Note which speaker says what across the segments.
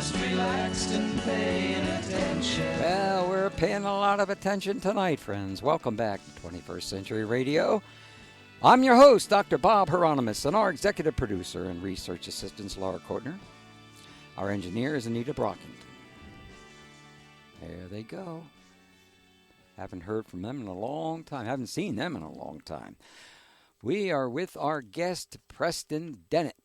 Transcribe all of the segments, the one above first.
Speaker 1: just relaxed and paying attention.
Speaker 2: Well, we're paying a lot of attention tonight, friends. Welcome back to 21st Century Radio. I'm your host, Dr. Bob Hieronimus, and our executive producer and research assistant, Laura Kortner. Our engineer is Anita Brockington. There they go. Haven't heard from them in a long time. Haven't seen them in a long time. We are with our guest, Preston Dennett.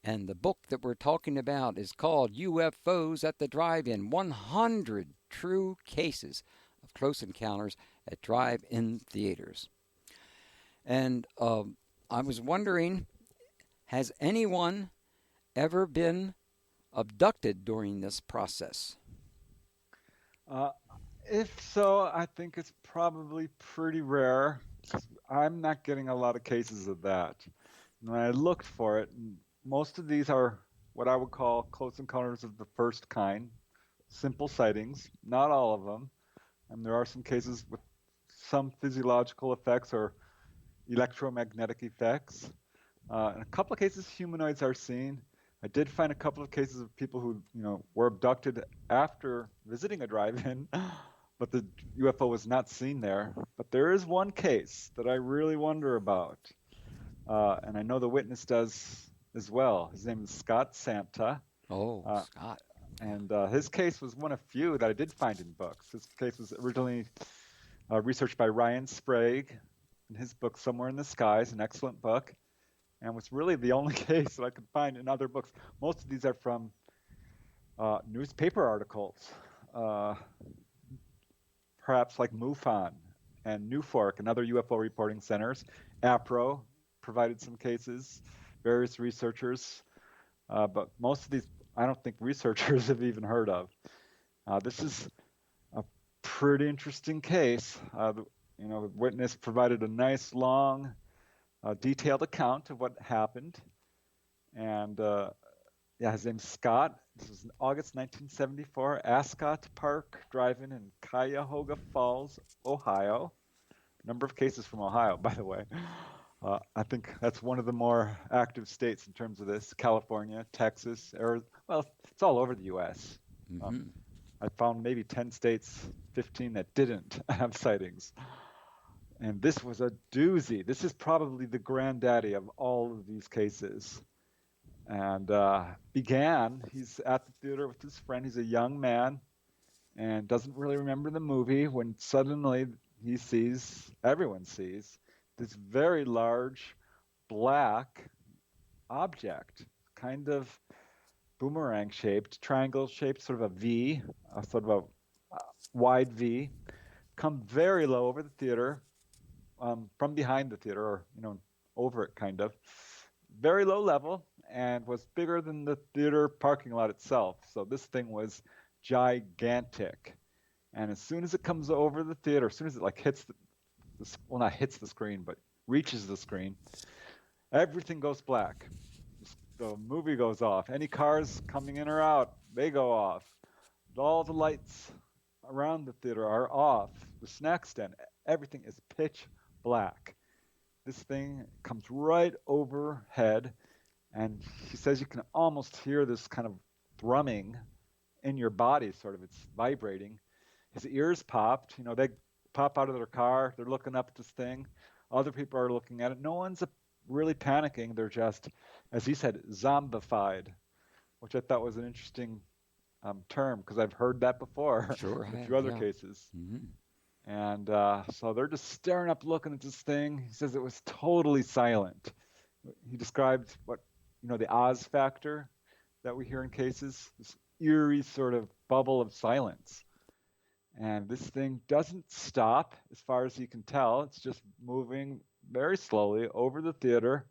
Speaker 2: And the book that we're talking about is called UFOs at the Drive-In, 100 True Cases of Close Encounters at Drive-In Theaters. And I was wondering, has anyone ever been abducted during this process?
Speaker 3: If so, I think it's probably pretty rare. I'm not getting a lot of cases of that. When I looked for it, most of these are what I would call close encounters of the first kind, simple sightings, not all of them. And there are some cases with some physiological effects or electromagnetic effects. In a couple of cases, humanoids are seen. I did find a couple of cases of people who, were abducted after visiting a drive-in, but the UFO was not seen there. But there is one case that I really wonder about, and I know the witness does as well. His name is Scott Santa.
Speaker 2: Oh, Scott.
Speaker 3: And his case was one of few that I did find in books. His case was originally researched by Ryan Sprague in his book Somewhere in the Skies, an excellent book, and was really the only case that I could find in other books. Most of these are from newspaper articles, perhaps like MUFON and NUFORC and other UFO reporting centers. APRO provided some cases, various researchers, but most of these I don't think researchers have even heard of. This is a pretty interesting case. The witness provided a nice, long, detailed account of what happened. And his name's Scott. This was in August 1974, Ascot Park Drive-In in Cuyahoga Falls, Ohio. Number of cases from Ohio, by the way. I think that's one of the more active states in terms of this. California, Texas, Arizona. Well, it's all over the U.S.
Speaker 2: Mm-hmm.
Speaker 3: I found maybe 10 states, 15 that didn't have sightings. And this was a doozy. This is probably the granddaddy of all of these cases. And he's at the theater with his friend. He's a young man and doesn't really remember the movie when suddenly everyone sees, this very large black object, kind of boomerang shaped, triangle shaped, sort of a V, sort of a wide V, come very low over the theater, from behind the theater, or over it kind of, very low level, and was bigger than the theater parking lot itself. So this thing was gigantic. And as soon as it comes over the theater, as soon as it hits not hits the screen, but reaches the screen, everything goes black. The movie goes off. Any cars coming in or out, they go off. All the lights around the theater are off. The snack stand, everything is pitch black. This thing comes right overhead, and he says you can almost hear this kind of thrumming in your body, sort of. It's vibrating. His ears popped. They pop out of their car. They're looking up at this thing. Other people are looking at it. No one's really panicking. They're just, as he said, zombified, which I thought was an interesting term, because I've heard that before.
Speaker 2: Sure,
Speaker 3: in a few other cases.
Speaker 2: Mm-hmm.
Speaker 3: And so they're just staring up, looking at this thing. He says it was totally silent. He described the Oz factor that we hear in cases, this eerie sort of bubble of silence. And this thing doesn't stop, as far as he can tell. It's just moving very slowly over the theater,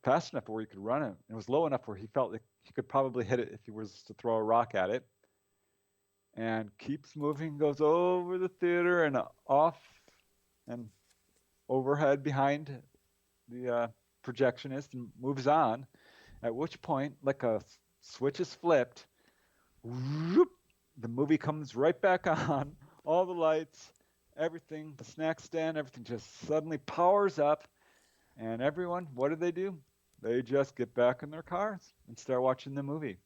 Speaker 3: fast enough where he could run it. It was low enough where he felt like he could probably hit it if he was to throw a rock at it. And keeps moving, goes over the theater and off and overhead behind the projectionist, and moves on, at which point, like a switch is flipped, whoop, the movie comes right back on, all the lights, everything, the snack stand, everything just suddenly powers up, and everyone, what do? They just get back in their cars and start watching the movie.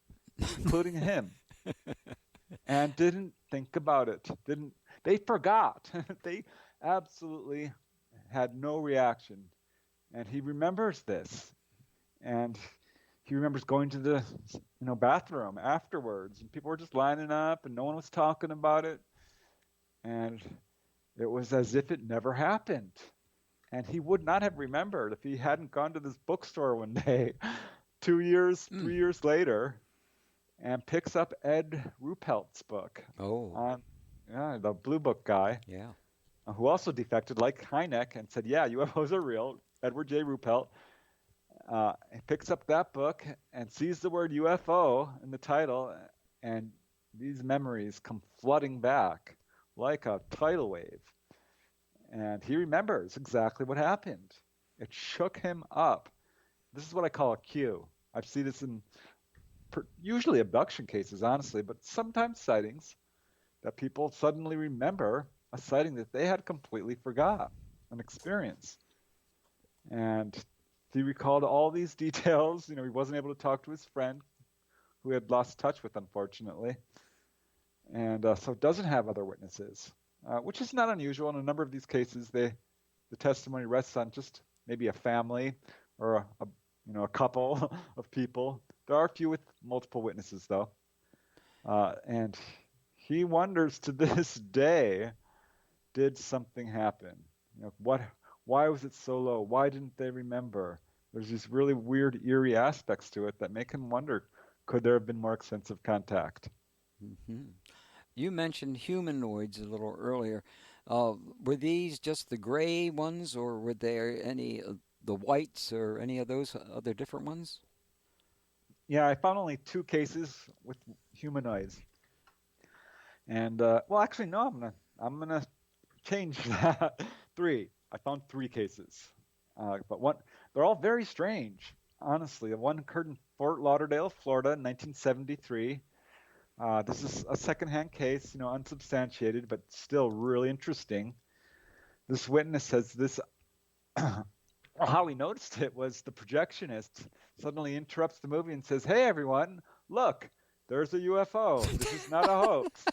Speaker 3: including him, and didn't think about it. They forgot. They absolutely had no reaction. And he remembers this. And he remembers going to the bathroom afterwards, and people were just lining up and no one was talking about it. And it was as if it never happened. And he would not have remembered if he hadn't gone to this bookstore one day, 2 years, 3 years later, and picks up Ed Ruppelt's book.
Speaker 2: Oh.
Speaker 3: The Blue Book guy.
Speaker 2: Yeah.
Speaker 3: Who also defected like Hynek and said, yeah, UFOs are real, Edward J. Ruppelt. He picks up that book and sees the word UFO in the title, and these memories come flooding back like a tidal wave. And he remembers exactly what happened. It shook him up. This is what I call a cue. I've seen this in usually abduction cases, honestly, but sometimes sightings that people suddenly remember a sighting that they had completely forgot an experience. And he recalled all these details. He wasn't able to talk to his friend who had lost touch with, unfortunately. And so doesn't have other witnesses, which is not unusual. In a number of these cases, the testimony rests on just maybe a family or a couple of people. There are a few with multiple witnesses, though. And he wonders to this day, did something happen? Why was it so low? Why didn't they remember? There's these really weird, eerie aspects to it that make him wonder, could there have been more extensive contact?
Speaker 2: Mm-hmm. You mentioned humanoids a little earlier. Were these just the gray ones, or were there any the whites or any of those other different ones?
Speaker 3: Yeah, I found only 2 cases with humanoids. And actually, no, I'm gonna change that. 3. I found 3 cases, but they're all very strange. Honestly, one occurred in Fort Lauderdale, Florida, in 1973. This is a secondhand case, unsubstantiated, but still really interesting. This witness says this. How he noticed it was the projectionist suddenly interrupts the movie and says, "Hey, everyone, look, there's a UFO. This is not a hoax."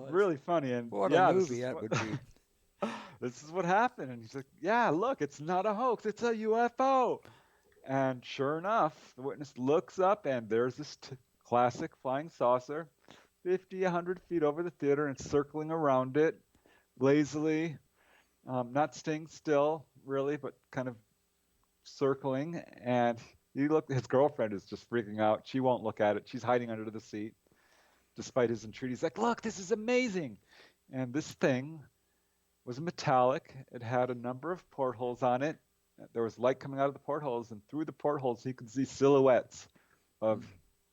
Speaker 3: Really funny. And
Speaker 2: what
Speaker 3: yeah,
Speaker 2: a movie that would be.
Speaker 3: This is what happened. And he's like, yeah, look, it's not a hoax. It's a UFO. And sure enough, the witness looks up and there's this classic flying saucer, 50, 100 feet over the theater and circling around it lazily, not staying still really, but kind of circling. And his girlfriend is just freaking out. She won't look at it. She's hiding under the seat. Despite his entreaty, he's like, look, this is amazing. And this thing was metallic. It had a number of portholes on it. There was light coming out of the portholes, and through the portholes, he could see silhouettes of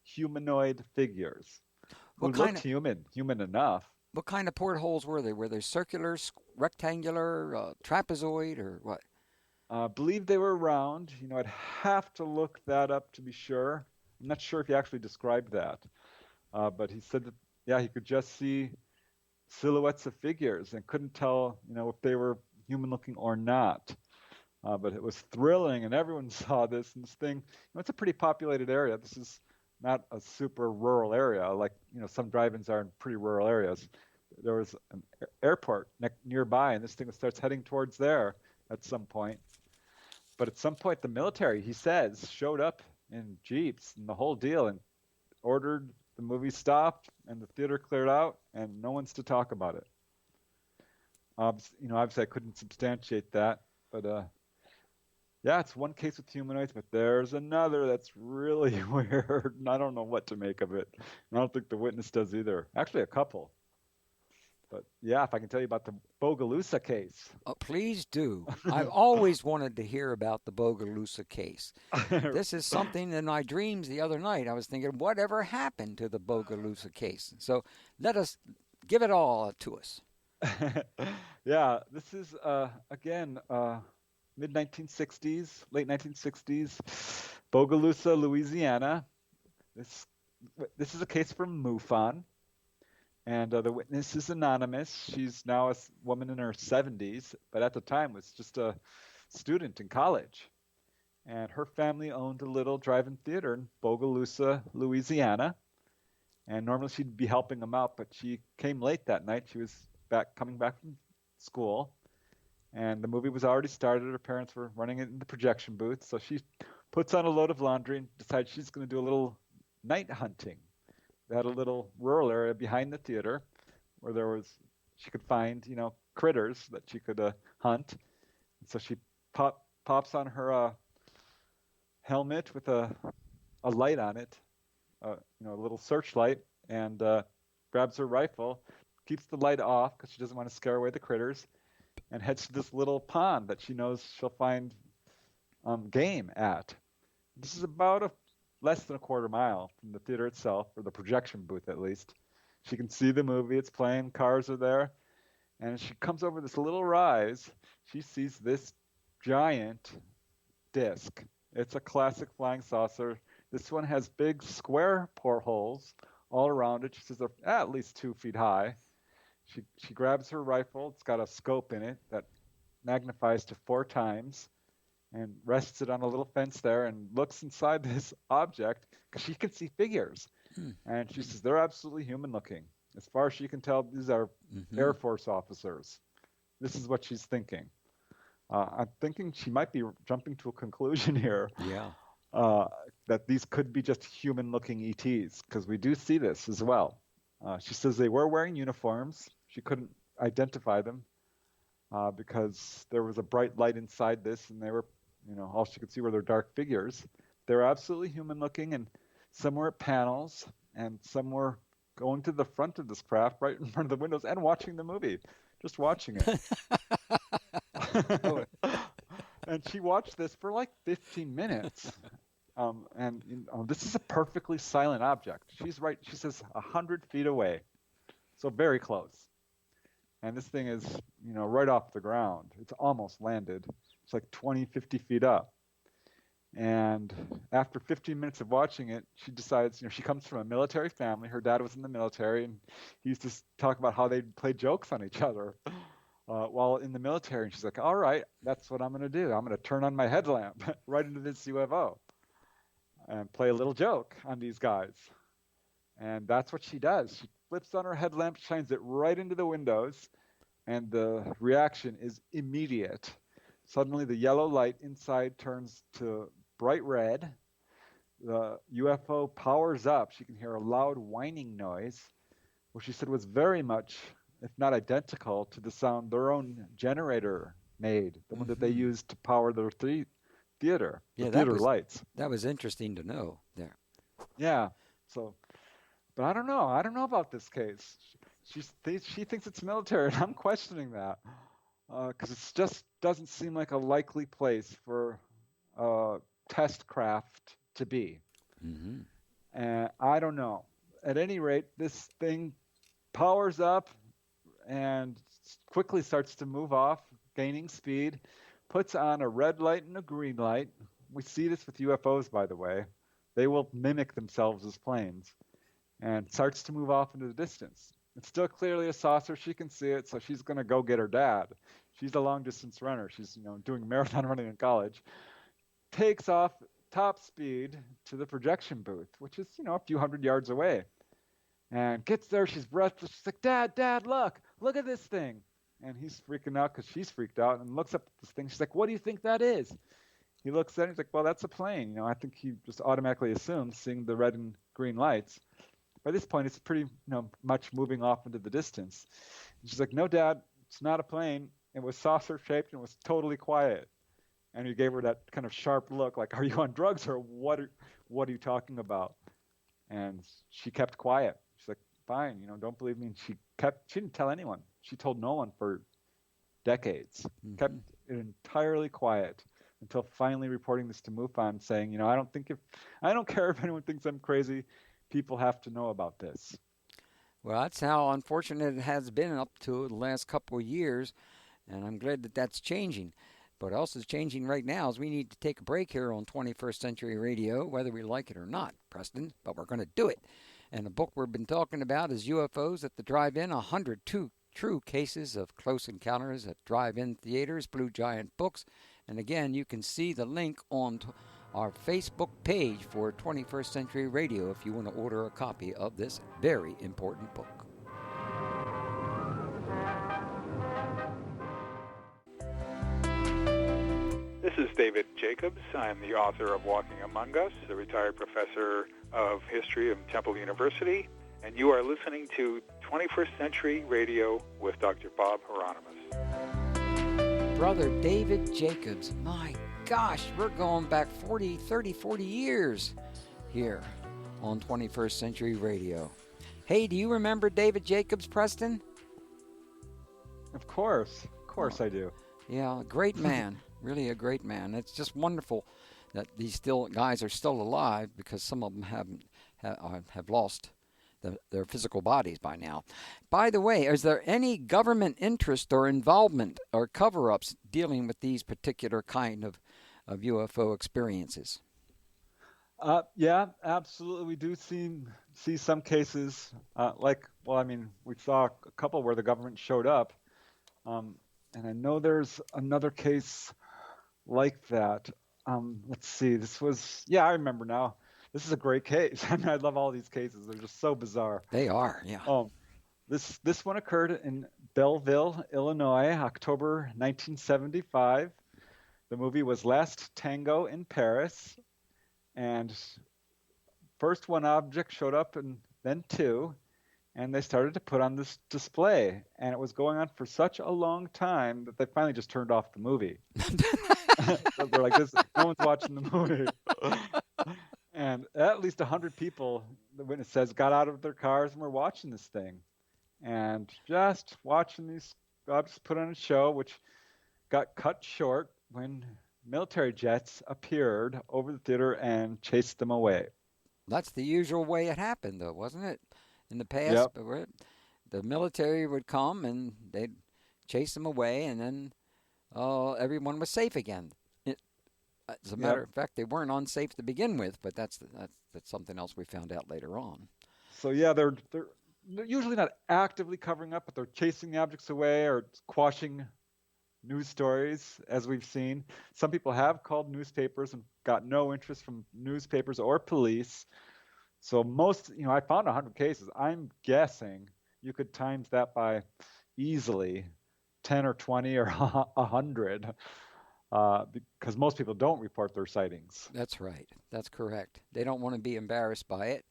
Speaker 3: humanoid figures who looked human enough.
Speaker 2: What kind of portholes were they? Were they circular, rectangular, trapezoid, or what?
Speaker 3: I believe they were round. I'd have to look that up to be sure. I'm not sure if he actually described that. But he said that, yeah, he could just see silhouettes of figures and couldn't tell, if they were human-looking or not. But it was thrilling, and everyone saw this. And this thing, it's a pretty populated area. This is not a super rural area like, some drive-ins are in pretty rural areas. There was an airport nearby, and this thing starts heading towards there at some point. But at some point, the military, he says, showed up in jeeps and the whole deal and ordered the movie stopped and the theater cleared out and no one's to talk about it. Obviously I couldn't substantiate that, but yeah, it's one case with humanoids, but there's another that's really weird, and I don't know what to make of it. And I don't think the witness does either. Actually, a couple. But yeah, if I can tell you about the Bogalusa case.
Speaker 2: Oh, please do. I've always wanted to hear about the Bogalusa case. This is something in my dreams the other night. I was thinking, whatever happened to the Bogalusa case? So let us give it all to us.
Speaker 3: Yeah, this is, again, mid-1960s, late 1960s, Bogalusa, Louisiana. This is a case from MUFON. And the witness is anonymous. She's now a woman in her 70s, but at the time was just a student in college. And her family owned a little drive-in theater in Bogalusa, Louisiana. And normally she'd be helping them out, but she came late that night. She was coming back from school, and the movie was already started. Her parents were running it in the projection booth, so she puts on a load of laundry and decides she's going to do a little night hunting. They had a little rural area behind the theater where she could find, critters that she could hunt. And so she pops on her helmet with a light on it, a little searchlight, and grabs her rifle, keeps the light off because she doesn't want to scare away the critters, and heads to this little pond that she knows she'll find game at. This is about less than a quarter mile from the theater itself, or the projection booth at least. She can see the movie, it's playing, cars are there, and as she comes over this little rise, she sees this giant disc. It's a classic flying saucer. This one has big square portholes all around it. She says they're at least 2 feet high. She grabs her rifle. It's got a scope in it that magnifies to 4 times and rests it on a little fence there and looks inside this object because she can see figures. And she says they're absolutely human looking. As far as she can tell, these are Air Force officers. This is what she's thinking. I'm thinking she might be jumping to a conclusion here.
Speaker 2: Yeah.
Speaker 3: That these could be just human-looking ETs, because we do see this as well. She says they were wearing uniforms. She couldn't identify them because there was a bright light inside this, and they were, all she could see were their dark figures. They were absolutely human-looking, and some were at panels, and some were going to the front of this craft, right in front of the windows, and watching the movie, just watching it. And she watched this for like 15 minutes. This is a perfectly silent object. She's right. She says 100 feet away, so very close. And this thing is, right off the ground. It's almost landed. It's like 20, 50 feet up. And after 15 minutes of watching it, she decides, she comes from a military family. Her dad was in the military, and he used to talk about how they'd play jokes on each other while in the military. And she's like, all right, that's what I'm going to do. I'm going to turn on my headlamp right into this UFO and play a little joke on these guys. And that's what she does. She flips on her headlamp, shines it right into the windows, and the reaction is immediate. Suddenly the yellow light inside turns to bright red. The UFO powers up. She can hear a loud whining noise, which she said was very much, if not identical, to the sound their own generator made, the one that they used to power their theater, theater lights.
Speaker 2: That was interesting to know there.
Speaker 3: Yeah. So, but I don't know. I don't know about this case. She thinks it's military, and I'm questioning that because it just doesn't seem like a likely place for test craft to be. And I don't know. At any rate, this thing powers up and quickly starts to move off, gaining speed, puts on a red light and a green light. We see this with UFOs, by the way. They will mimic themselves as planes, and starts to move off into the distance. It's still clearly a saucer. She can see it, so she's going to go get her dad. She's a long-distance runner. She's, doing marathon running in college. Takes off top speed to the projection booth, which is, a few hundred yards away. And gets there, she's breathless. She's like, Dad, look at this thing. And he's freaking out because she's freaked out and looks up at this thing. She's like, what do you think that is? He looks at it, he's like, well, that's a plane. I think he just automatically assumes, seeing the red and green lights. By this point, it's pretty, much moving off into the distance. And she's like, no, Dad, it's not a plane. It was saucer-shaped and was totally quiet. And he gave her that kind of sharp look, like, are you on drugs or what are you talking about? And she kept quiet. She's like, fine, don't believe me. And she didn't tell anyone. She told no one for decades. Kept it entirely quiet until finally reporting this to MUFON, saying, I don't care if anyone thinks I'm crazy. People have to know about this.
Speaker 2: Well, that's how unfortunate it has been up to the last couple of years, and I'm glad that that's changing. But what else is changing right now is we need to take a break here on 21st Century Radio, whether we like it or not, Preston, but we're going to do it. And the book we've been talking about is UFOs at the Drive-In, 102 True Cases of Close Encounters at Drive-In Theaters, Blue Giant Books. And again, you can see the link on our Facebook page for 21st Century Radio if you want to order a copy of this very important book.
Speaker 4: This is David Jacobs. I'm the author of Walking Among Us, a retired professor of history of Temple University, and you are listening to 21st Century Radio with Dr. Bob Hieronimus.
Speaker 2: Brother David Jacobs, my gosh, we're going back 40 years here on 21st Century Radio. Hey, do you remember David Jacobs, Preston?
Speaker 3: Of course I do.
Speaker 2: Yeah, a great man. Really a great man. It's just wonderful that these guys are still alive, because some of them have lost their physical bodies by now. By the way, is there any government interest or involvement or cover-ups dealing with these particular kind of UFO experiences?
Speaker 3: Yeah, absolutely. We do see some cases we saw a couple where the government showed up, and I know there's another case like that. Let's see. I remember now. This is a great case. I mean, I love all these cases. They're just so bizarre.
Speaker 2: They are, yeah.
Speaker 3: This one occurred in Belleville, Illinois, October 1975. The movie was Last Tango in Paris, and first one object showed up and then two, and they started to put on this display, and it was going on for such a long time that they finally just turned off the movie. They're like, no one's watching the movie. And at least 100 people, the witness says, got out of their cars and were watching this thing. And just watching these objects put on a show, which got cut short when military jets appeared over the theater and chased them away.
Speaker 2: That's the usual way it happened, though, wasn't it? In the past,
Speaker 3: Yep.
Speaker 2: The military would come and they'd chase them away, and then everyone was safe again. As a matter of fact, they weren't unsafe to begin with, but that's something else we found out later on.
Speaker 3: So yeah, they're usually not actively covering up, but they're chasing the objects away or quashing news stories, as we've seen. Some people have called newspapers and got no interest from newspapers or police. So I found 100 cases. I'm guessing you could times that by easily 10 or 20 or 100. Because most people don't report their sightings.
Speaker 2: That's right. That's correct. They don't want to be embarrassed by it,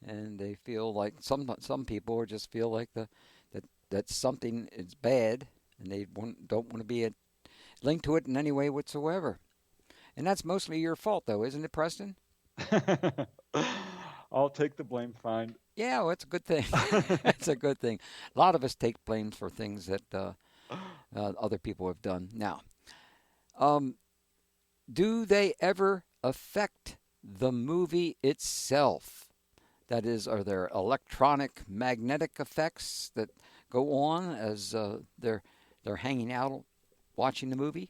Speaker 2: and they feel like some people just feel like that something is bad, and they don't want to be linked to it in any way whatsoever. And that's mostly your fault, though, isn't it, Preston?
Speaker 3: I'll take the blame. Fine.
Speaker 2: Yeah, well, it's a good thing. It's a good thing. A lot of us take blame for things that other people have done. Now, do they ever affect the movie itself? That is, are there electronic magnetic effects that go on as they're hanging out watching the movie?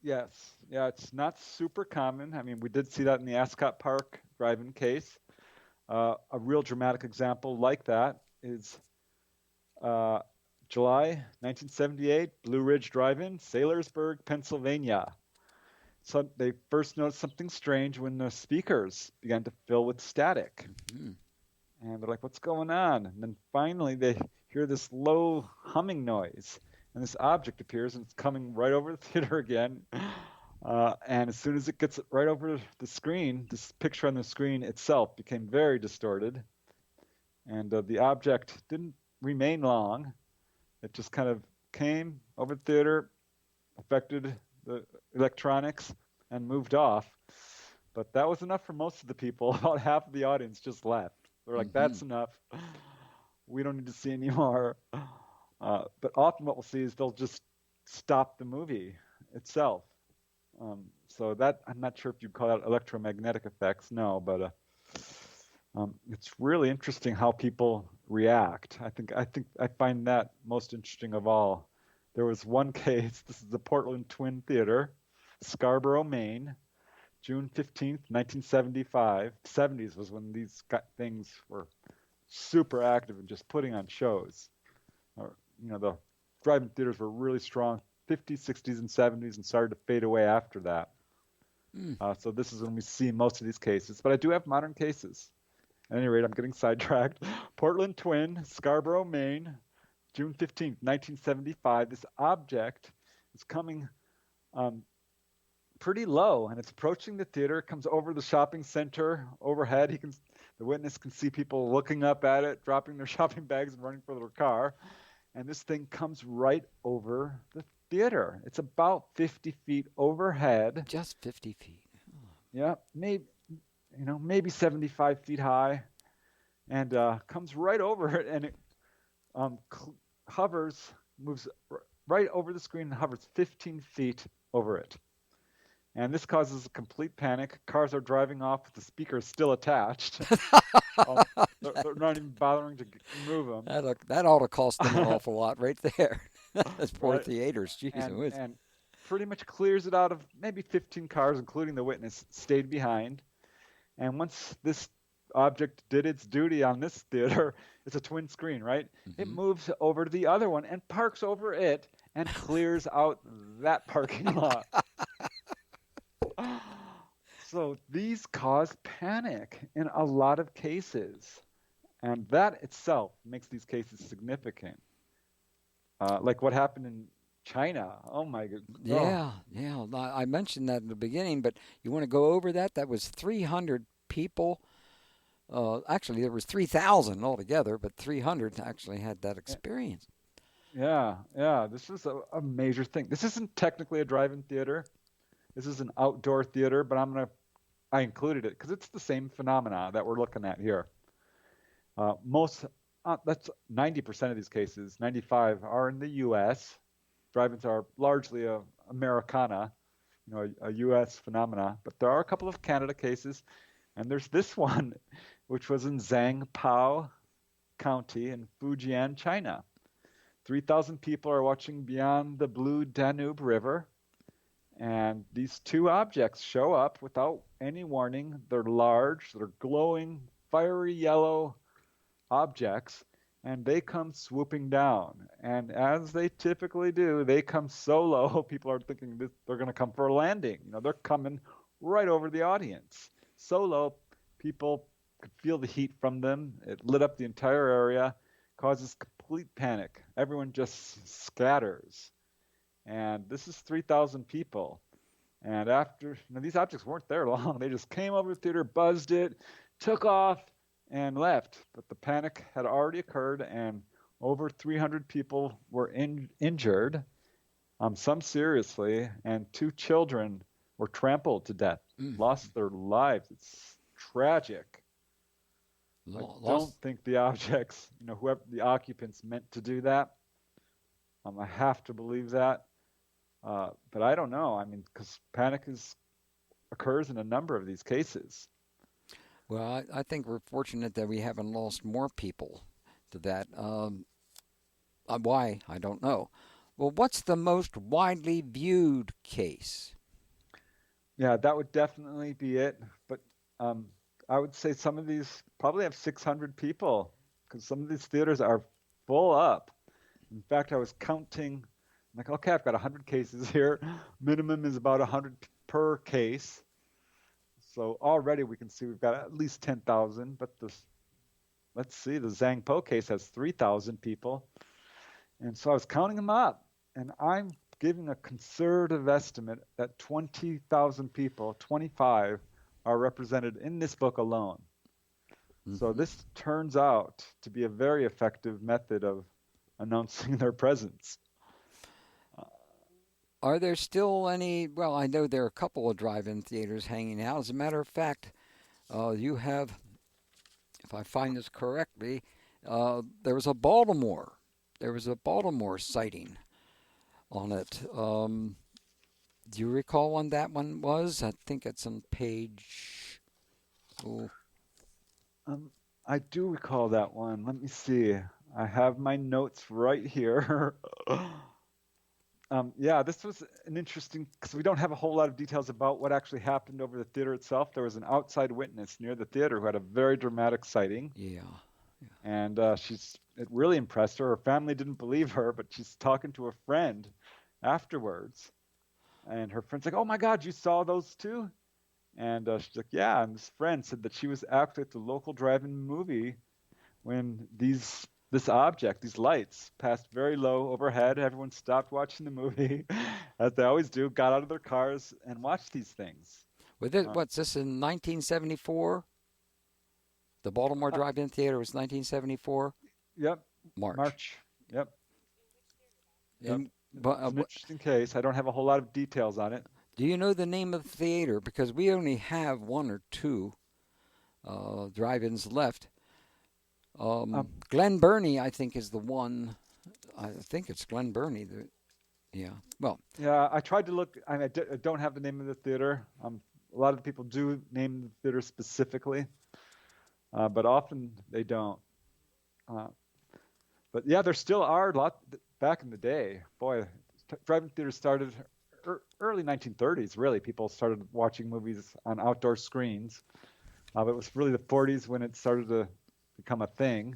Speaker 3: Yes. Yeah, it's not super common. I mean, we did see that in the Ascot Park drive-in case. A real dramatic example like that is July 1978, Blue Ridge Drive-In, Saylorsburg, Pennsylvania. So they first noticed something strange when the speakers began to fill with static. Mm-hmm. And they're like, what's going on? And then finally they hear this low humming noise. And this object appears, and it's coming right over the theater again. And as soon as it gets right over the screen, this picture on the screen itself became very distorted. And the object didn't remain long. It just kind of came over the theater, affected the electronics, and moved off. But that was enough for most of the people. About half of the audience just left. They're like, that's enough. We don't need to see any more. But often what we'll see is they'll just stop the movie itself. So that, I'm not sure if you'd call that electromagnetic effects. No, but it's really interesting how people react. I find that most interesting of all. There was one case. This is the Portland Twin Theater, Scarborough, Maine, June 15th, 1975. 70s was when these things were super active and just putting on shows. The drive-in theaters were really strong. 50s, 60s, and 70s and started to fade away after that.
Speaker 2: Mm.
Speaker 3: So this is when we see most of these cases. But I do have modern cases. At any rate, I'm getting sidetracked. Portland Twin, Scarborough, Maine, June 15th, 1975. This object is coming pretty low, and it's approaching the theater. It comes over the shopping center overhead. The witness can see people looking up at it, dropping their shopping bags and running for their car. And this thing comes right over the theater. It's about 50 feet overhead.
Speaker 2: Just 50 feet. Oh.
Speaker 3: Yeah, maybe 75 feet high, and comes right over it, and it moves right over the screen and hovers 15 feet over it. And this causes a complete panic. Cars are driving off with the speakers still attached. They're not even bothering to move them.
Speaker 2: That ought to cost them an awful lot right there. Those poor
Speaker 3: Right.
Speaker 2: theaters. Jeez,
Speaker 3: And pretty much clears it out of maybe 15 cars, including the witness, stayed behind. And once this object did its duty on this theater, it's a twin screen, right?
Speaker 2: Mm-hmm.
Speaker 3: It moves over to the other one and parks over it and clears out that parking lot. So these cause panic in a lot of cases. And that itself makes these cases significant. Like what happened in China. Oh my goodness.
Speaker 2: Yeah. I mentioned that in the beginning, but you want to go over that? That was 300 people. Actually, there was 3,000 altogether, but 300 actually had that experience.
Speaker 3: Yeah. This is a major thing. This isn't technically a drive-in theater. This is an outdoor theater, but I included it because it's the same phenomena that we're looking at here. That's 90% of these cases, 95 are in the U.S. Drive-ins are largely a Americana, a U.S. phenomena, but there are a couple of Canada cases, and there's this one, which was in Zhangpao County in Fujian, China. 3,000 people are watching beyond the blue Danube River, and these two objects show up without any warning. They're large, they're glowing, fiery yellow objects, and they come swooping down. And as they typically do, they come so low, people are thinking they're going to come for a landing. They're coming right over the audience. So low, people could feel the heat from them. It lit up the entire area, causes complete panic. Everyone just scatters. And this is 3,000 people. And after, these objects weren't there long. They just came over the theater, buzzed it, took off, and left. But the panic had already occurred, and over 300 people were injured, some seriously, and 2 children were trampled to death, lost their lives. It's tragic. I don't think the objects, whoever the occupants meant to do that. I have to believe that. But I don't know. Because panic occurs in a number of these cases.
Speaker 2: Well, I think we're fortunate that we haven't lost more people to that. Why? I don't know. Well, what's the most widely viewed case?
Speaker 3: Yeah, that would definitely be it. But I would say some of these probably have 600 people because some of these theaters are full up. In fact, I was counting. I'm like, okay, I've got 100 cases here. Minimum is about 100 per case. So already we can see we've got at least 10,000. But let's see, the Zhangpo case has 3,000 people. And so I was counting them up. And I'm giving a conservative estimate that 20,000 people, 25, are represented in this book alone. Mm-hmm. So this turns out to be a very effective method of announcing their presence.
Speaker 2: Are there still any? Well, I know there are a couple of drive-in theaters hanging out. As a matter of fact, you have, if I find this correctly, there was a Baltimore sighting on it. Do you recall when that one was? I think it's on page. Oh.
Speaker 3: I do recall that one. Let me see. I have my notes right here. Yeah, this was an interesting, because we don't have a whole lot of details about what actually happened over the theater itself. There was an outside witness near the theater who had a very dramatic sighting.
Speaker 2: Yeah.
Speaker 3: And it really impressed her. Her family didn't believe her, but she's talking to a friend afterwards. And her friend's like, "Oh my God, you saw those too?" And she's like, "Yeah." And this friend said that she was actually at the local drive-in movie when this object, these lights, passed very low overhead. Everyone stopped watching the movie, as they always do, got out of their cars and watched these things.
Speaker 2: What's this in 1974? The Baltimore Drive-In Theater was 1974.
Speaker 3: Yep.
Speaker 2: March.
Speaker 3: Yep.
Speaker 2: And,
Speaker 3: It's an interesting case. I don't have a whole lot of details on it.
Speaker 2: Do you know the name of the theater? Because we only have one or two drive-ins left. Glen Burnie, I think, is the one. I think it's Glen Burnie. Yeah. Well.
Speaker 3: Yeah, I tried to look. I don't have the name of the theater. A lot of people do name the theater specifically, but often they don't. But yeah, there still are a lot back in the day. Boy, drive-in theaters started early 1930s. Really, people started watching movies on outdoor screens. But it was really the 40s when it started to become a thing,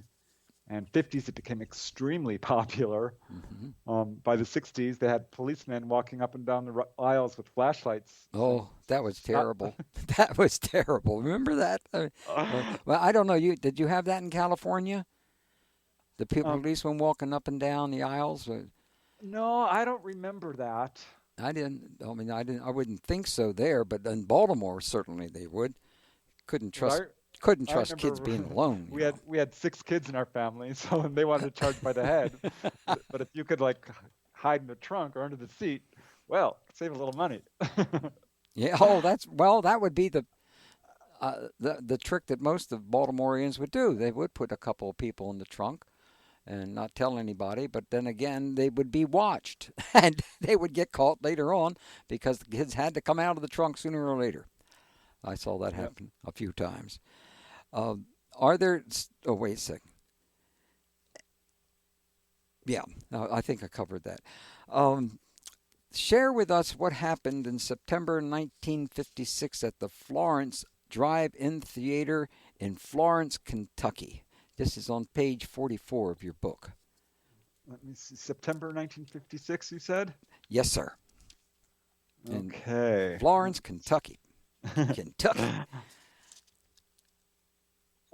Speaker 3: and 50s it became extremely popular. Mm-hmm. By the 60s, they had policemen walking up and down the aisles with flashlights.
Speaker 2: Oh, that was terrible. That was terrible. Remember that? Well, I don't know. Did you have that in California? The policemen walking up and down the aisles?
Speaker 3: No, I don't remember that.
Speaker 2: I wouldn't think so there, but in Baltimore, certainly they would. Couldn't trust kids being alone.
Speaker 3: We had 6 kids in our family, so they wanted to charge by the head. But if you could hide in the trunk or under the seat, well, save a little money.
Speaker 2: Yeah. Oh, that would be the trick that most of Baltimoreans would do. They would put a couple of people in the trunk and not tell anybody, but then again, they would be watched, and they would get caught later on because the kids had to come out of the trunk sooner or later. I saw that happen a few times. Are there... Oh, wait a second. Yeah, I think I covered that. Share with us what happened in September 1956 at the Florence Drive-In Theater in Florence, Kentucky. This is on page 44 of your book.
Speaker 3: Let me see. September 1956, you said?
Speaker 2: Yes, sir.
Speaker 3: Okay.
Speaker 2: In Florence, Kentucky. Kentucky.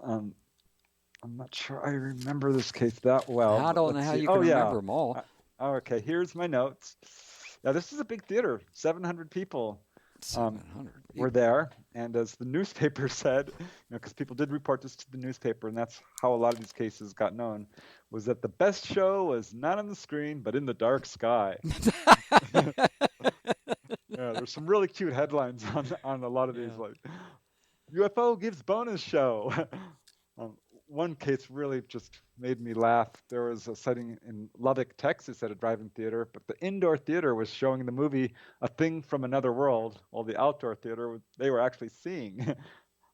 Speaker 3: I'm not sure I remember this case that well.
Speaker 2: I don't know how you can remember them all.
Speaker 3: Okay, here's my notes. Yeah, this is a big theater. 700 people.
Speaker 2: 700
Speaker 3: were there, and as the newspaper said, because people did report this to the newspaper, and that's how a lot of these cases got known, was that the best show was not on the screen but in the dark sky. Yeah, there's some really cute headlines on a lot of these, like UFO gives bonus show. One case really just made me laugh. There was a sighting in Lubbock, Texas at a drive-in theater, but the indoor theater was showing the movie A Thing from Another World, while the outdoor theater, they were actually seeing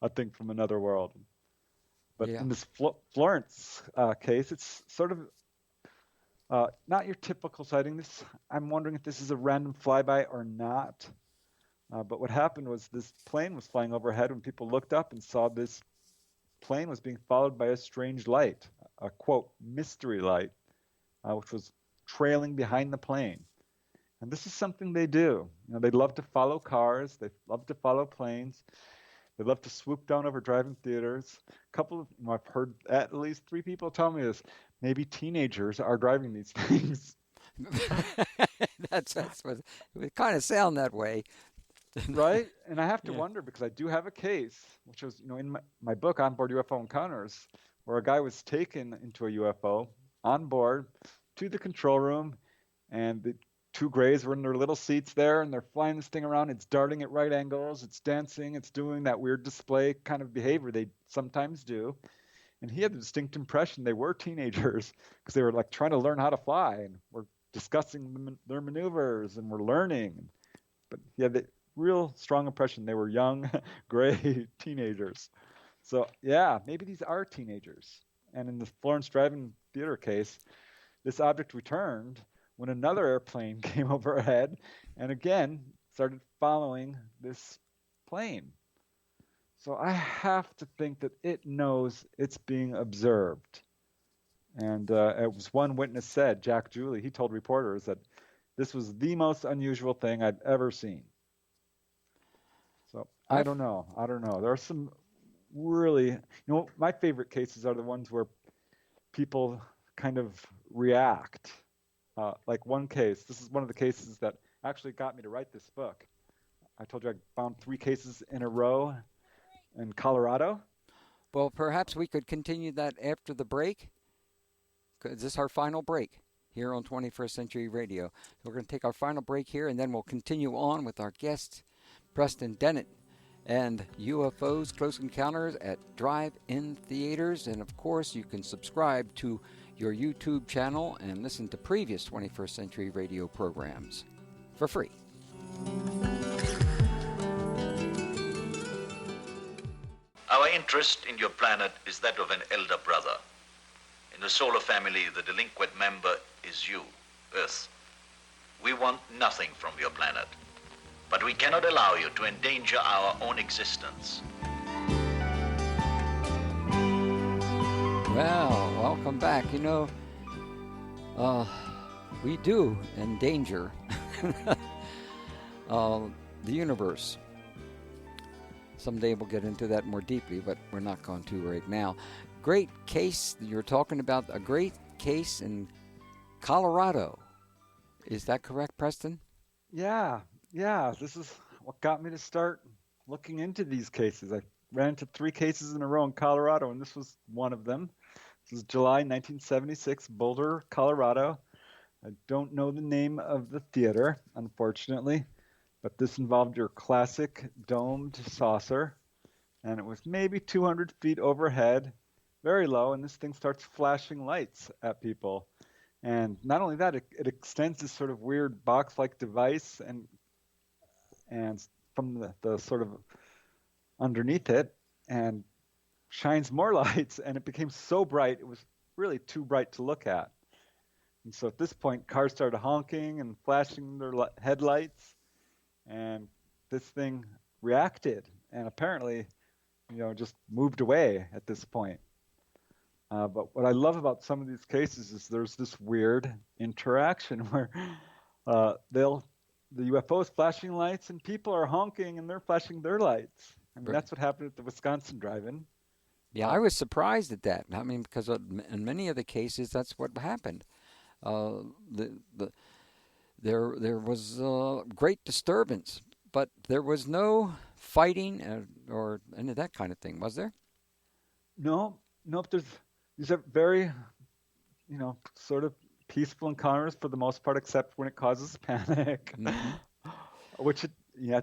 Speaker 3: A Thing from Another World. But in this Florence case, it's sort of not your typical sighting. I'm wondering if this is a random flyby or not. But what happened was this plane was flying overhead when people looked up and saw this plane was being followed by a strange light, a quote, mystery light, which was trailing behind the plane. And this is something they do. They love to follow cars. They love to follow planes. They love to swoop down over drive-in theaters. I've heard at least 3 people tell me this. Maybe teenagers are driving these things.
Speaker 2: That's what it kind of sound that way.
Speaker 3: Right? And I have to wonder, because I do have a case, which was, in my book, Onboard UFO Encounters, where a guy was taken into a UFO on board to the control room, and the 2 grays were in their little seats there, and they're flying this thing around. It's darting at right angles. It's dancing. It's doing that weird display kind of behavior they sometimes do. And he had the distinct impression they were teenagers, because they were trying to learn how to fly, and we're discussing their maneuvers, and we're learning. But he had the real strong impression they were young, gray teenagers. So yeah, maybe these are teenagers. And in the Florence Drive-In Theater case, this object returned when another airplane came overhead and again started following this plane. So I have to think that it knows it's being observed. And as one witness said, Jack Julie, he told reporters that This was the most unusual thing I'd ever seen. So I don't know. There are some really, my favorite cases are the ones where people kind of react. Like one case, this is one of the cases that actually got me to write this book. I told you I found 3 cases in a row in Colorado.
Speaker 2: Well, perhaps we could continue that after the break. This is our final break here on 21st Century Radio. So we're going to take our final break here, and then we'll continue on with our guest, Preston Dennett, and UFOs Close Encounters at drive-in theaters. And, of course, you can subscribe to your YouTube channel and listen to previous 21st Century Radio programs for free.
Speaker 5: Our interest in your planet is that of an elder brother. In the solar family, the delinquent member is you, Earth. We want nothing from your planet, but we cannot allow you to endanger our own existence.
Speaker 2: Well, welcome back. We do endanger the universe. Someday we'll get into that more deeply, but we're not going to right now. Great case. You're talking about a great case in Colorado. Is that correct, Preston?
Speaker 3: Yeah. This is what got me to start looking into these cases. I ran into 3 cases in a row in Colorado, and this was one of them. This is July 1976, Boulder, Colorado. I don't know the name of the theater, unfortunately, but this involved your classic domed saucer, and it was maybe 200 feet overhead, very low, and this thing starts flashing lights at people. And not only that, it extends this sort of weird box-like device and from the sort of underneath it and shines more lights, and it became so bright it was really too bright to look at. And so at this point, cars started honking and flashing their headlights, and this thing reacted and apparently, just moved away at this point. But what I love about some of these cases is there's this weird interaction where the UFO's flashing lights and people are honking and they're flashing their lights. I mean, that's what happened at the Wisconsin drive-in.
Speaker 2: Yeah, I was surprised at that. I mean, because in many of the cases, that's what happened. There was great disturbance, but there was no fighting or any of that kind of thing, was there?
Speaker 3: No. These are very, sort of peaceful encounters for the most part, except when it causes panic, which it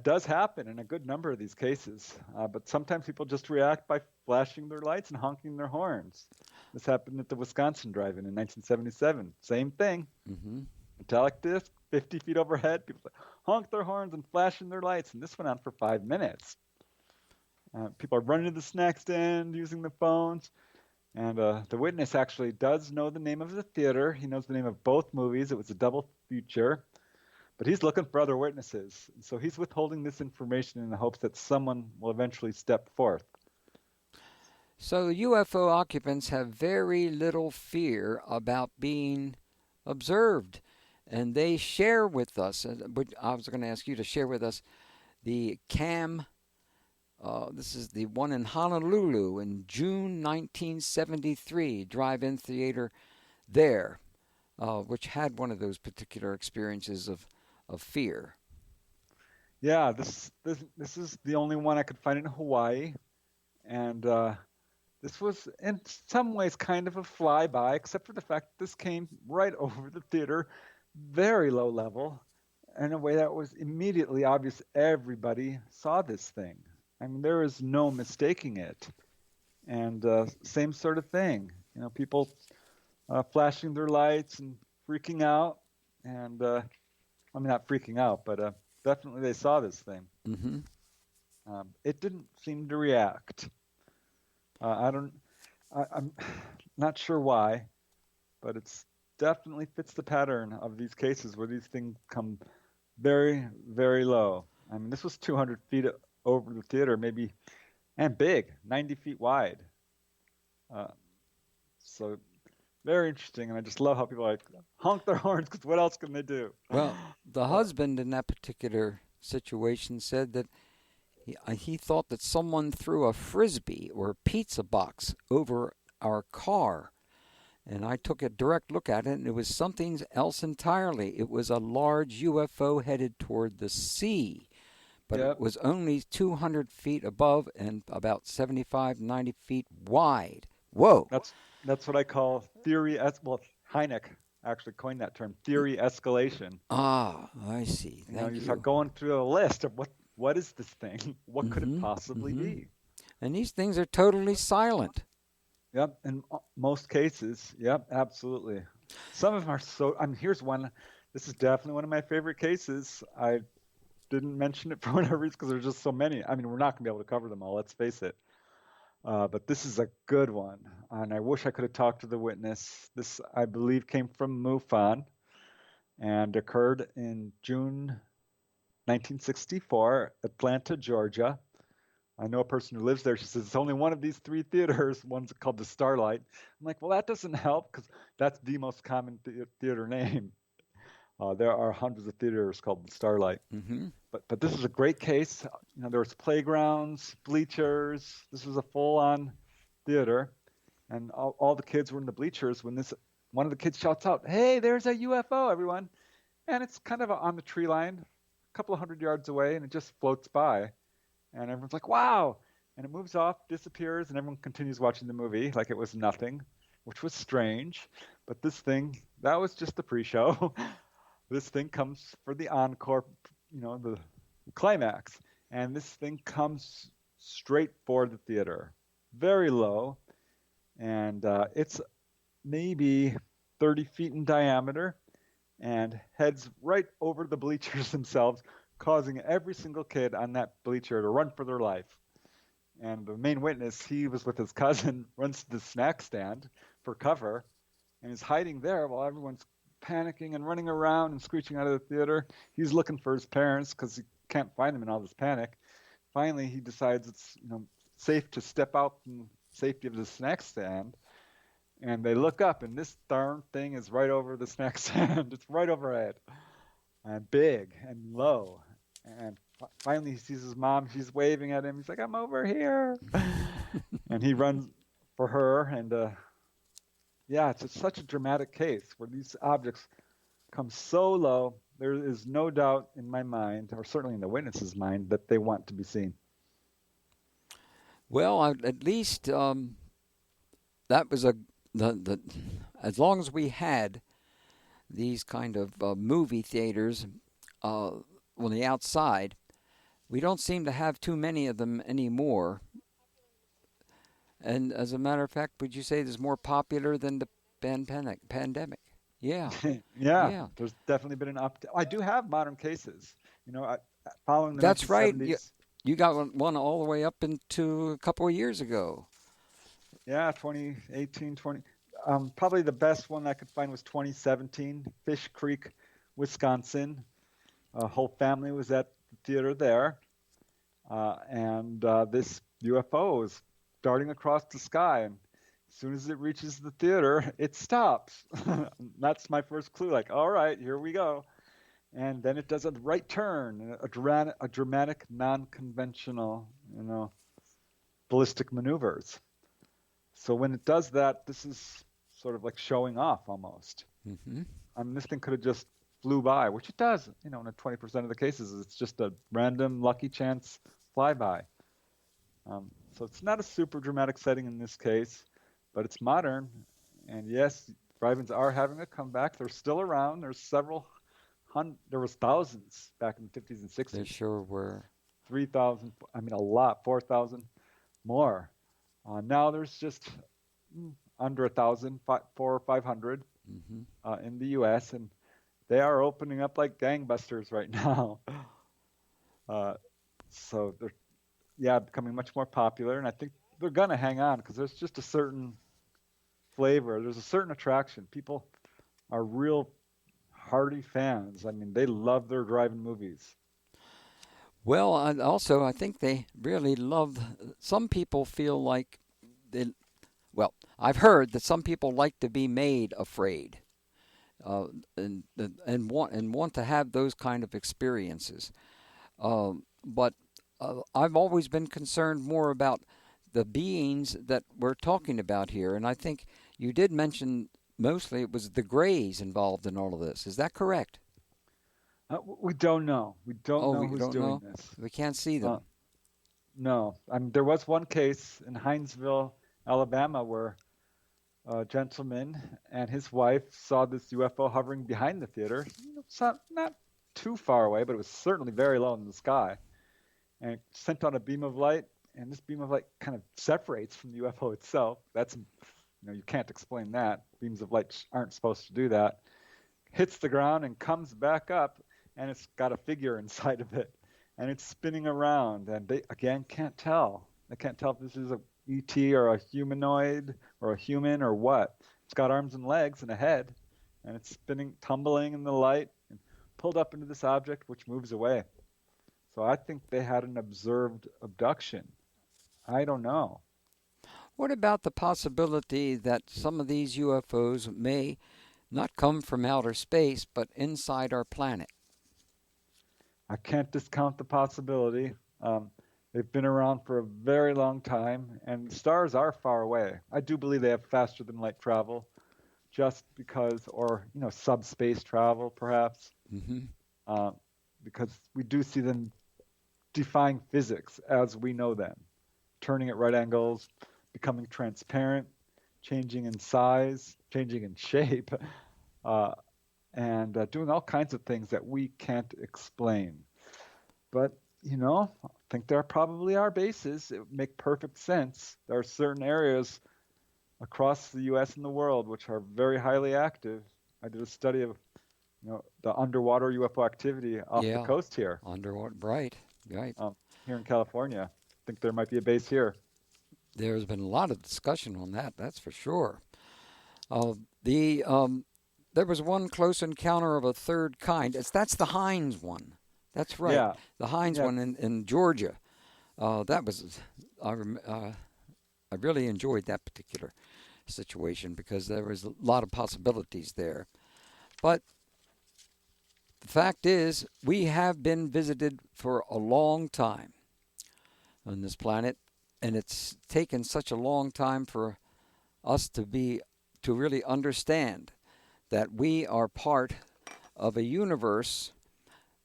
Speaker 3: does happen in a good number of these cases. But sometimes people just react by flashing their lights and honking their horns. This happened at the Wisconsin drive-in in 1977. Same thing. Metallic disc, 50 feet overhead. People honk their horns and flashing their lights, and this went on for 5 minutes. People are running to the snack stand, using the phones. And the witness actually does know the name of the theater. He knows the name of both movies. It was a double feature. But he's looking for other witnesses. So he's withholding this information in the hopes that someone will eventually step forth.
Speaker 2: So UFO occupants have very little fear about being observed. And they share with us, I was going to ask you to share with us the CAM. This is the one in Honolulu in June 1973, drive-in theater there, which had one of those particular experiences of fear.
Speaker 3: Yeah, this is the only one I could find in Hawaii, and this was in some ways kind of a flyby, except for the fact that this came right over the theater, very low level, in a way that was immediately obvious. Everybody saw this thing. I mean, there is no mistaking it. And same sort of thing. People flashing their lights and freaking out. And, not freaking out, but definitely they saw this thing. It didn't seem to react. I'm not sure why, but it's definitely fits the pattern of these cases where these things come very, very low. I mean, this was 200 feet over the theater, maybe, and big, 90 feet wide. So Very interesting, and I just love how people like honk their horns because what else can they do?
Speaker 2: Well, the husband in that particular situation said that he thought that someone threw a frisbee or a pizza box over our car. And I took a direct look at it, and it was something else entirely. It was a large UFO headed toward the sea, but it
Speaker 3: Yep.
Speaker 2: was only 200 feet above and about 75, 90 feet wide. Whoa.
Speaker 3: That's what I call theory. Well, Hynek actually coined that term, theory escalation.
Speaker 2: Ah, I see.
Speaker 3: You know,
Speaker 2: Thank
Speaker 3: you
Speaker 2: you.
Speaker 3: start going through a list of what is this thing? What could it
Speaker 2: Mhm,
Speaker 3: possibly
Speaker 2: mhm.
Speaker 3: be?
Speaker 2: And these things are totally silent.
Speaker 3: Yep, in most cases, yep, absolutely. Some of them are so. Here's one. This is definitely one of my favorite cases. I didn't mention it for whatever reason because there's just so many. I mean, we're not going to be able to cover them all. Let's face it. But this is a good one, and I wish I could have talked to the witness. This, I believe, came from MUFON and occurred in June 1964, Atlanta, Georgia. I know a person who lives there. She says it's only one of these three theaters. One's called the Starlight. I'm like, well, that doesn't help because that's the most common theater name. There are hundreds of theaters called the Starlight.
Speaker 2: Hmm.
Speaker 3: But this is a great case. You know, there was playgrounds, bleachers. This was a full-on theater, and all the kids were in the bleachers when one of the kids shouts out, "Hey, there's a UFO, everyone!" And it's kind of on the tree line, a couple of 100 yards away, and it just floats by. And everyone's like, wow. And it moves off, disappears, and everyone continues watching the movie like it was nothing, which was strange. But this thing, that was just the pre-show. This thing comes for the encore, the climax. And this thing comes straight for the theater, very low. And it's maybe 30 feet in diameter and heads right over the bleachers themselves, causing every single kid on that bleacher to run for their life. And the main witness, he was with his cousin, runs to the snack stand for cover, and is hiding there while everyone's panicking and running around and screeching out of the theater. He's looking for his parents because he can't find them in all this panic. Finally, he decides it's safe to step out from the safety of the snack stand. And they look up, and this darn thing is right over the snack stand. It's right overhead, and big and low. And finally, he sees his mom. She's waving at him. He's like, "I'm over here," and he runs for her. And yeah, it's such a dramatic case where these objects come so low. There is no doubt in my mind, or certainly in the witness's mind, that they want to be seen.
Speaker 2: Well, at least that was the as long as we had these kind of movie theaters on the outside, we don't seem to have too many of them anymore. And as a matter of fact, would you say it's more popular than the pandemic? Yeah,
Speaker 3: Yeah,
Speaker 2: yeah.
Speaker 3: there's definitely been an uptick. I do have modern cases. Following the
Speaker 2: That's right.
Speaker 3: 1970s.
Speaker 2: You got one all the way up into a couple of years ago.
Speaker 3: Yeah, 2018, probably the best one I could find was 2017, Fish Creek, Wisconsin. A whole family was at the theater there, and this UFO is darting across the sky. And as soon as it reaches the theater, it stops. That's my first clue. Like, all right, here we go. And then it does a right turn, a dramatic, non-conventional, ballistic maneuvers. So when it does that, this is sort of like showing off almost.
Speaker 2: Mm-hmm.
Speaker 3: I mean, this thing could have just flew by, which it does. In 20% of the cases, it's just a random lucky chance flyby. So it's not a super dramatic setting in this case, but it's modern. And yes, drive-ins are having a comeback. They're still around. There's there was thousands back in the 50s and 60s.
Speaker 2: There sure were.
Speaker 3: 3,000, a lot, 4,000 more. Now there's just under 1,000, 400 or 500 in the U.S., and they are opening up like gangbusters right now. So they're, becoming much more popular, and I think they're going to hang on because there's just a certain flavor. There's a certain attraction. People are real hardy fans. I mean, they love their drive-in movies.
Speaker 2: Well, I think they really love. Some people feel like Well, I've heard that some people like to be made afraid, and want to have those kind of experiences. But I've always been concerned more about the beings that we're talking about here, and I think you did mention mostly it was the Greys involved in all of this. Is that correct?
Speaker 3: We don't know. We don't
Speaker 2: Oh,
Speaker 3: know
Speaker 2: we
Speaker 3: who's
Speaker 2: don't
Speaker 3: doing
Speaker 2: know.
Speaker 3: this.
Speaker 2: We can't see them.
Speaker 3: No. I mean, there was one case in Hinesville, Alabama, where a gentleman and his wife saw this UFO hovering behind the theater. It's not too far away, but it was certainly very low in the sky. And it sent out a beam of light, and this beam of light kind of separates from the UFO itself. That's, you can't explain that. Beams of light aren't supposed to do that. Hits the ground and comes back up, and it's got a figure inside of it, and it's spinning around, and they, again, can't tell. They can't tell if this is a ET or a humanoid or a human or what. It's got arms and legs and a head, and it's spinning, tumbling in the light, and pulled up into this object, which moves away. So I think they had an observed abduction. I don't know.
Speaker 2: What about the possibility that some of these UFOs may not come from outer space, but inside our planet?
Speaker 3: I can't discount the possibility. They've been around for a very long time, and stars are far away. I do believe they have faster than light travel, just because, or subspace travel, perhaps, because we do see them defying physics as we know them, turning at right angles, becoming transparent, changing in size, changing in shape, and doing all kinds of things that we can't explain. But, I think there probably are bases. It would make perfect sense. There are certain areas across the U.S. and the world which are very highly active. I did a study of, the underwater UFO activity off the coast here.
Speaker 2: Underwater, right.
Speaker 3: Here in California. I think there might be a base here.
Speaker 2: There's been a lot of discussion on that, that's for sure. There was one close encounter of a third kind. That's the Hines one. That's right.
Speaker 3: Yeah.
Speaker 2: The Hines one in Georgia. That was I really enjoyed that particular situation because there was a lot of possibilities there. But the fact is, we have been visited for a long time on this planet, and it's taken such a long time for us to really understand that we are part of a universe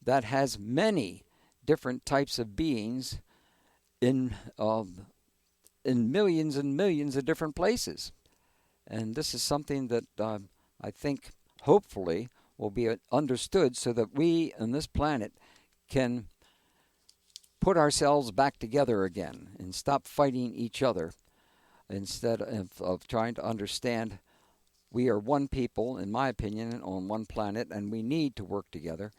Speaker 2: that has many different types of beings in millions and millions of different places. And this is something that I think hopefully will be understood so that we on this planet can put ourselves back together again and stop fighting each other instead of trying to understand we are one people, in my opinion, on one planet, and we need to work together.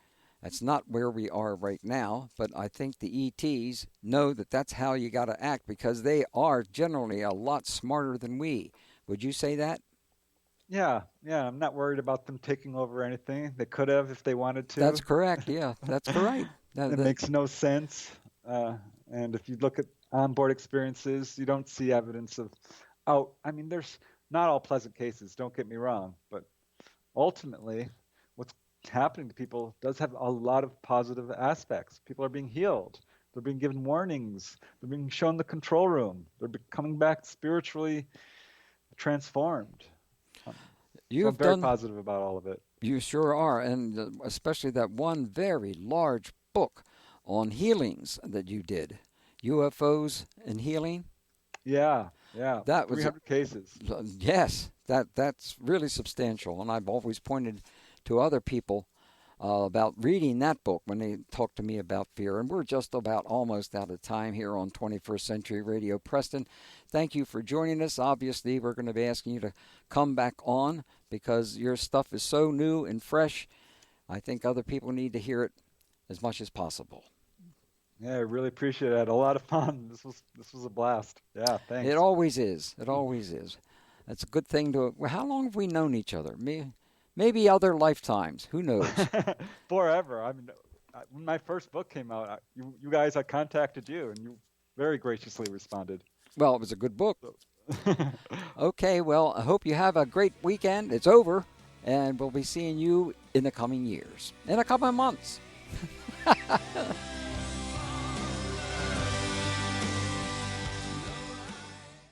Speaker 2: That's not where we are right now, but I think the ETs know that that's how you got to act because they are generally a lot smarter than we. Would you say that?
Speaker 3: Yeah, I'm not worried about them taking over anything. They could have if they wanted to.
Speaker 2: That's correct, yeah, that's correct.
Speaker 3: It makes no sense. And if you look at onboard experiences, you don't see evidence of there's not all pleasant cases, don't get me wrong, but ultimately what's happening to people does have a lot of positive aspects. People are being healed. They're being given warnings. They're being shown the control room. They're coming back spiritually transformed. I'm very positive about all of it.
Speaker 2: You sure are, and especially that one very large book on healings that you did, UFOs and healing.
Speaker 3: Yeah.
Speaker 2: That
Speaker 3: 300 cases.
Speaker 2: Yes, that's really substantial, and I've always pointed to other people about reading that book when they talk to me about fear. And we're just about almost out of time here on 21st Century Radio. Preston, thank you for joining us. Obviously, we're going to be asking you to come back on because your stuff is so new and fresh. I think other people need to hear it as much as possible.
Speaker 3: Yeah, I really appreciate it. I had a lot of fun. This was a blast. Yeah, thanks.
Speaker 2: It always is. It always is. That's a good thing to. Well, how long have we known each other? Maybe other lifetimes. Who knows?
Speaker 3: Forever. I mean, when my first book came out, you guys, I contacted you, and you very graciously responded.
Speaker 2: Well, it was a good book. Okay, well, I hope you have a great weekend. It's over, and we'll be seeing you in the coming years, in a couple of months.